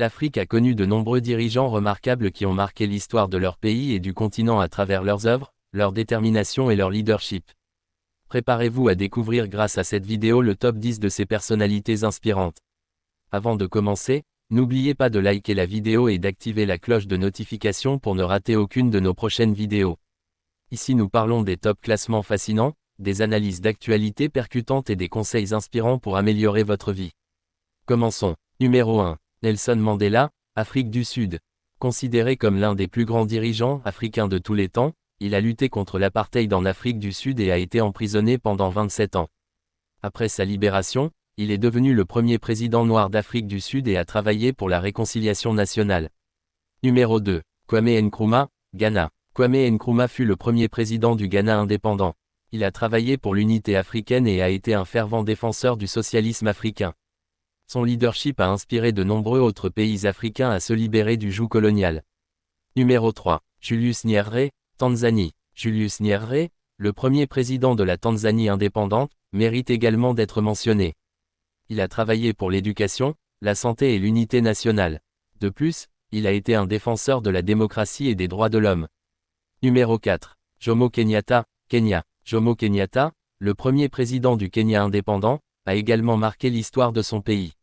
L'Afrique a connu de nombreux dirigeants remarquables qui ont marqué l'histoire de leur pays et du continent à travers leurs œuvres, leur détermination et leur leadership. Préparez-vous à découvrir grâce à cette vidéo le top 10 de ces personnalités inspirantes. Avant de commencer, n'oubliez pas de liker la vidéo et d'activer la cloche de notification pour ne rater aucune de nos prochaines vidéos. Ici nous parlons des top classements fascinants, des analyses d'actualité percutantes et des conseils inspirants pour améliorer votre vie. Commençons. Numéro 1. Nelson Mandela, Afrique du Sud. Considéré comme l'un des plus grands dirigeants africains de tous les temps, il a lutté contre l'apartheid en Afrique du Sud et a été emprisonné pendant 27 ans. Après sa libération, il est devenu le premier président noir d'Afrique du Sud et a travaillé pour la réconciliation nationale. Numéro 2. Kwame Nkrumah, Ghana. Kwame Nkrumah fut le premier président du Ghana indépendant. Il a travaillé pour l'unité africaine et a été un fervent défenseur du socialisme africain. Son leadership a inspiré de nombreux autres pays africains à se libérer du joug colonial. Numéro 3. Julius Nyerere, Tanzanie. Julius Nyerere, le premier président de la Tanzanie indépendante, mérite également d'être mentionné. Il a travaillé pour l'éducation, la santé et l'unité nationale. De plus, il a été un défenseur de la démocratie et des droits de l'homme. Numéro 4. Jomo Kenyatta, Kenya. Jomo Kenyatta, le premier président du Kenya indépendant, a également marqué l'histoire de son pays.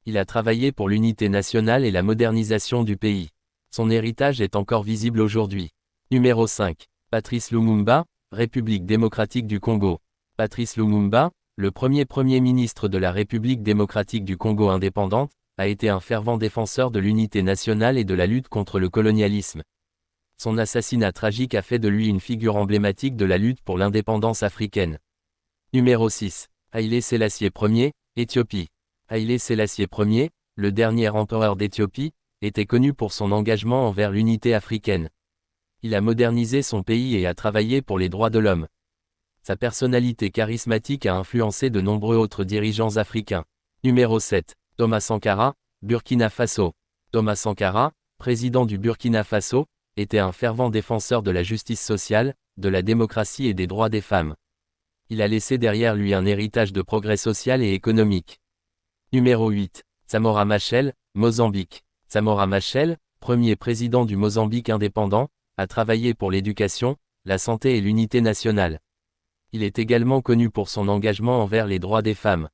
Il a travaillé pour l'unité nationale et la modernisation du pays. Son héritage est encore visible aujourd'hui. Numéro 5. Patrice Lumumba, République démocratique du Congo. Patrice Lumumba, le premier ministre de la République démocratique du Congo indépendante, a été un fervent défenseur de l'unité nationale et de la lutte contre le colonialisme. Son assassinat tragique a fait de lui une figure emblématique de la lutte pour l'indépendance africaine. Numéro 6. Haïlé Sélassié Ier, Éthiopie. Haïlé Sélassié Ier, le dernier empereur d'Éthiopie, était connu pour son engagement envers l'unité africaine. Il a modernisé son pays et a travaillé pour les droits de l'homme. Sa personnalité charismatique a influencé de nombreux autres dirigeants africains. Numéro 7. Thomas Sankara, Burkina Faso. Thomas Sankara, président du Burkina Faso, était un fervent défenseur de la justice sociale, de la démocratie et des droits des femmes. Il a laissé derrière lui un héritage de progrès social et économique. Numéro 8. Samora Machel, Mozambique. Samora Machel, premier président du Mozambique indépendant, a travaillé pour l'éducation, la santé et l'unité nationale. Il est également connu pour son engagement envers les droits des femmes.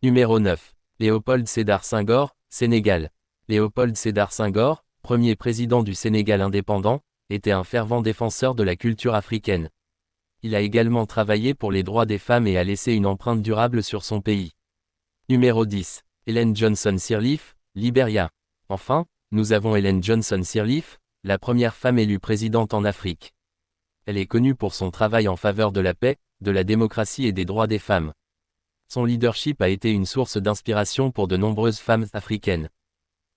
Numéro 9. Léopold Sédar Senghor, Sénégal. Léopold Sédar Senghor, premier président du Sénégal indépendant, était un fervent défenseur de la culture africaine. Il a également travaillé pour les droits des femmes et a laissé une empreinte durable sur son pays. Numéro 10. Ellen Johnson Sirleaf, Libéria. Enfin, nous avons Ellen Johnson Sirleaf, la première femme élue présidente en Afrique. Elle est connue pour son travail en faveur de la paix, de la démocratie et des droits des femmes. Son leadership a été une source d'inspiration pour de nombreuses femmes africaines.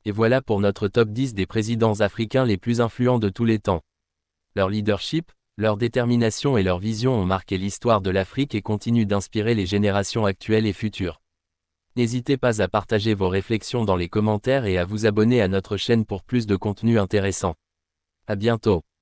Et voilà pour notre top 10 des présidents africains les plus influents de tous les temps. Leur leadership, leur détermination et leur vision ont marqué l'histoire de l'Afrique et continuent d'inspirer les générations actuelles et futures. N'hésitez pas à partager vos réflexions dans les commentaires et à vous abonner à notre chaîne pour plus de contenu intéressant. À bientôt.